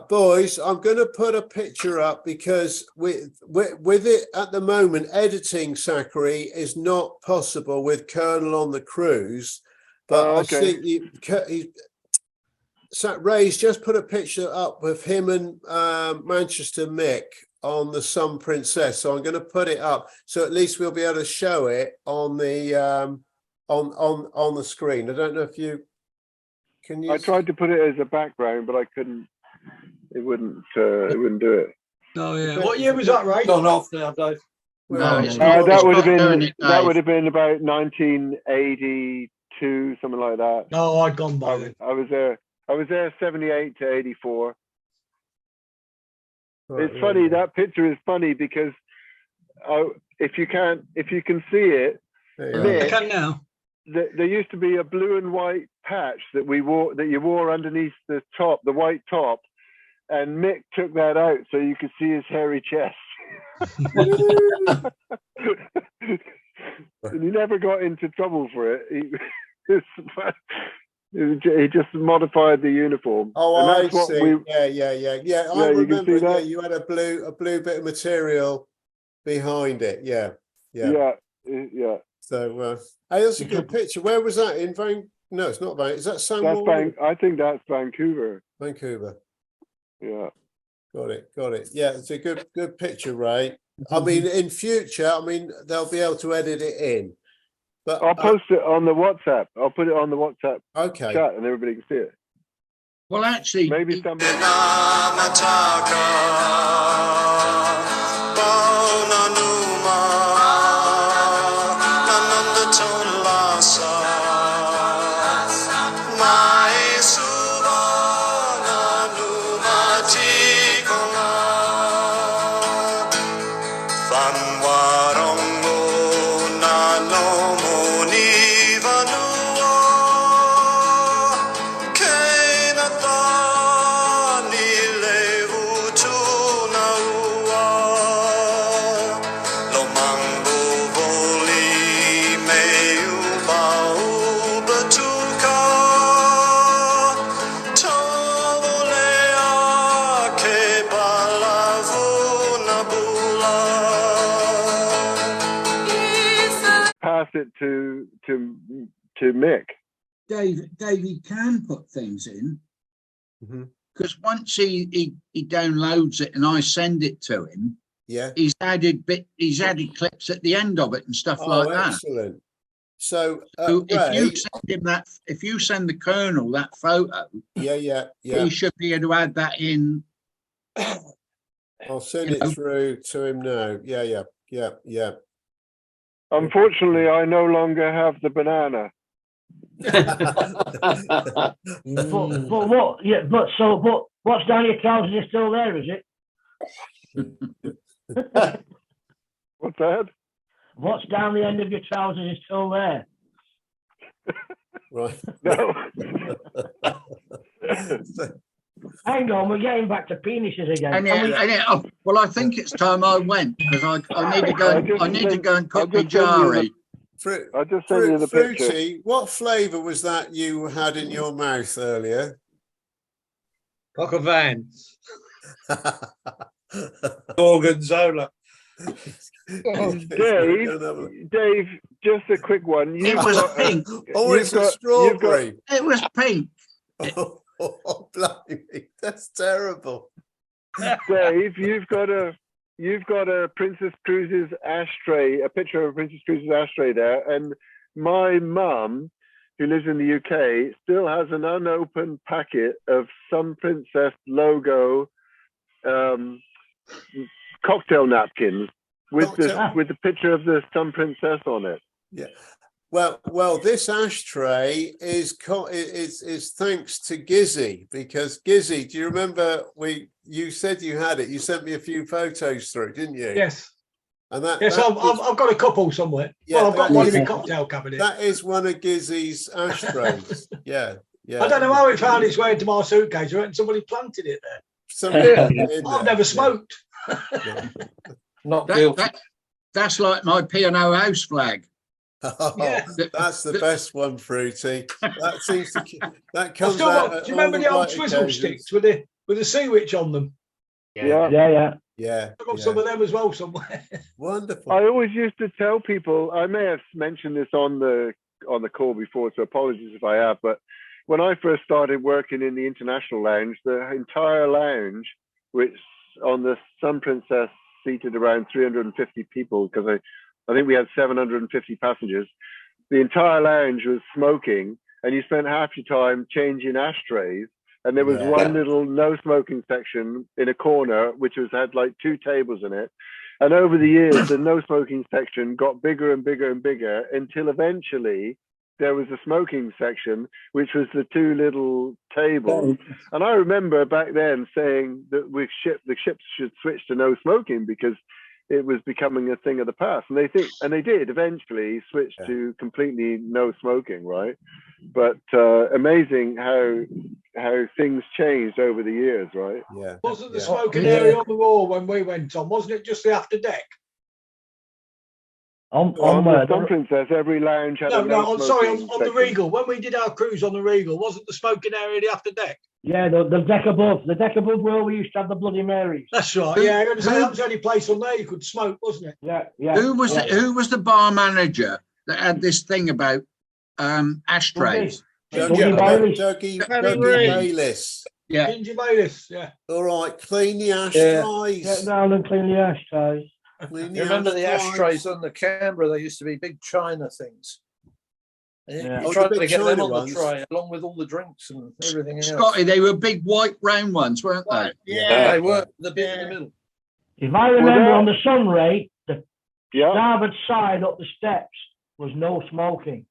Boys, I'm going to put a picture up because with it at the moment, editing Zachary is not possible with Colonel on the cruise. But I see Ray's just put a picture up with him and Manchester Mick on the Sun Princess. So I'm going to put it up so at least we'll be able to show it on the on the screen. I don't know if you can. I tried to put it as a background, but I couldn't. It wouldn't do it. Oh yeah. What year was that, Ray? Gone off now, Dave. That would have been about 1982, something like that. No, I'd gone by then. I was there 78 to 84. It's funny, that picture is funny because if you can see it, I can now. There used to be a blue and white patch that you wore underneath the top, the white top, and Mick took that out so you could see his hairy chest. And he never got into trouble for it. He just modified the uniform. Oh, I see. Yeah. I remember. Yeah, you had a blue bit of material behind it. Yeah. So, hey, that's a good picture. Where was that? In No, it's not Vancouver. Is that San? I think that's Vancouver. Vancouver. Yeah. Got it. Yeah, it's a good picture, Ray. I mean, in future, they'll be able to edit it in. But I'll post it on the WhatsApp. I'll put it on the WhatsApp chat, and everybody can see it. Well, actually, maybe somebody. passed it to Mick. Dave, he can put things in Mhm. because once he downloads it and I send it to him, Yeah. he's added clips at the end of it and stuff like that. Excellent. So, So if you Ray, send him that, if you send the Colonel that photo, yeah. he should be able to add that in. I'll send it through to him now. Yeah. Unfortunately, I no longer have the banana. But what? Yeah, but what's down your trousers is still there, is it? What's that? What's down the end of your trousers is still there. Right. No. Hang on, we're getting back to penises again. Well, I think it's time I went because I need to go. I need to go and cook my jarry. I'll just send you the picture. Fruity, what flavour was that you had in your mouth earlier? Cock a van. Gorgonzola. Dave, just a quick one. It was pink. It's a strawberry. It was pink. Oh, blimey, that's terrible. Dave, you've got a Princess Cruises ashtray, a picture of a Princess Cruises ashtray there, and my mum, who lives in the UK, still has an unopened packet of Sun Princess logo cocktail napkins with the picture of the Sun Princess on it. Yeah. Well, this ashtray is thanks to Gizzy, because Gizzy, do you remember you said you had it? You sent me a few photos through, didn't you? Yes. And that I've got a couple somewhere. Yeah, well, I've got one in my cocktail cabinet. That is one of Gizzy's ashtrays. Yeah. I don't know how it found its way into my suitcase. I reckon somebody planted it there. I've never smoked. Not guilty. That's like my P&O house flag. Oh, Yeah. That's the best one, Fruity. That seems to that I've comes still out. got, do you remember the old swizzle sticks with the sea witch on them? Yeah. I've got some of them as well somewhere. Wonderful. I always used to tell people, I may have mentioned this on the call before, so apologies if I have, but when I first started working in the International Lounge, the entire lounge, which on the Sun Princess seated around 350 people, because I think we had 750 passengers, the entire lounge was smoking, and you spent half your time changing ashtrays. And there was one little no smoking section in a corner, which had like 2 tables in it. And over the years, the no smoking section got bigger and bigger and bigger until eventually there was a smoking section, which was the 2 little tables. And I remember back then saying that the ships should switch to no smoking because it was becoming a thing of the past. And they did eventually switch to completely no smoking, right? But amazing how things changed over the years, right? Yeah. Wasn't the smoking area on the wall when we went on? Wasn't it just the after deck? Oh, On the Sun Princess, every lounge had a no I'm sorry, on smoking the Regal. When we did our cruise on the Regal, wasn't the smoking area the after deck? Yeah, the deck above where we used to have the Bloody Marys. That's right. Yeah, that was the only place on there you could smoke, wasn't it? Yeah. Who was the bar manager that had this thing about ashtrays? Dougie Bayliss. Yeah. Ginger Bayliss, yeah. All right, clean the ashtrays. Get down and clean the ashtrays. You remember the ashtrays on the Canberra? They used to be big China things. Yeah. You tried to get them on the tray along with all the drinks and everything else. Scotty, they were big white round ones, weren't they? Yeah, they were the bit in the middle. If I remember on the Sunray, the starboard side up the steps was no smoking.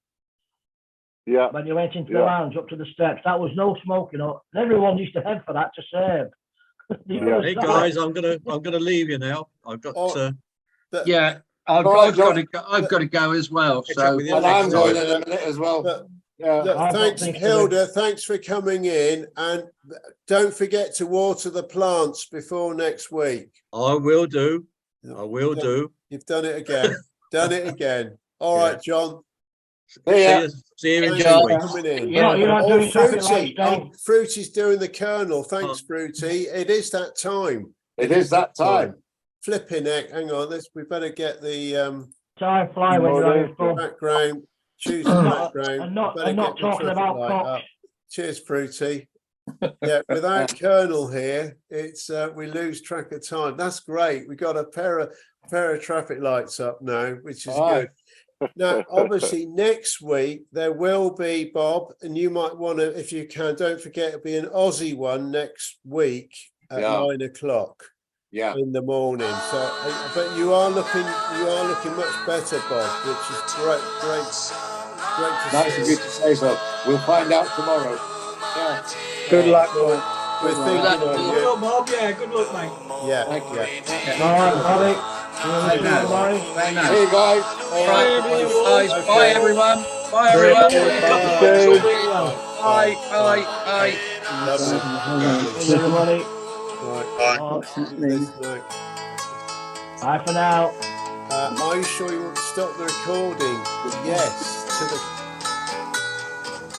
Yeah. When you went into the lounge up to the steps, that was no smoking. And everyone used to head for that to serve. Hey guys, I'm gonna leave you now. I've got I've got to go as well. So I'm going in a minute as well. Thanks, Hilda. Thanks for coming in, and don't forget to water the plants before next week. I will do. I will do. You've done it again. Done it again. All right, John. See you in Thanks for January. coming in. Fruity's doing the Colonel. Thanks, Fruity. It is that time. It is that time. Flipping heck. Hang on. We better get the Time fly when you're having fun. Background, choose the background. And not Better get the talking traffic about light cops. up. Cheers, Fruity. Yeah, without Colonel here, it's we lose track of time. That's great. We got a pair of traffic lights up now, which is good. Now, obviously, next week there will be, Bob, and you might want to, if you can, don't forget it'll be an Aussie one next week at 9 o'clock. Yeah. In the morning. So, but you are looking much better, Bob, which is great to Nice see. of you to say so. We'll find out tomorrow. Yeah. Good luck, Bob. We're thinking of Good you. luck, Bob. Yeah, good luck, mate. Yeah, thank you. All right, Bobby. Very nice. Hey, guys. Guys, bye everyone. Bye everyone. Bye. Bye. Bye. Lovely. Everybody. Right. What's happening? Bye for now. Are you sure you want to stop the recording? Yes, to the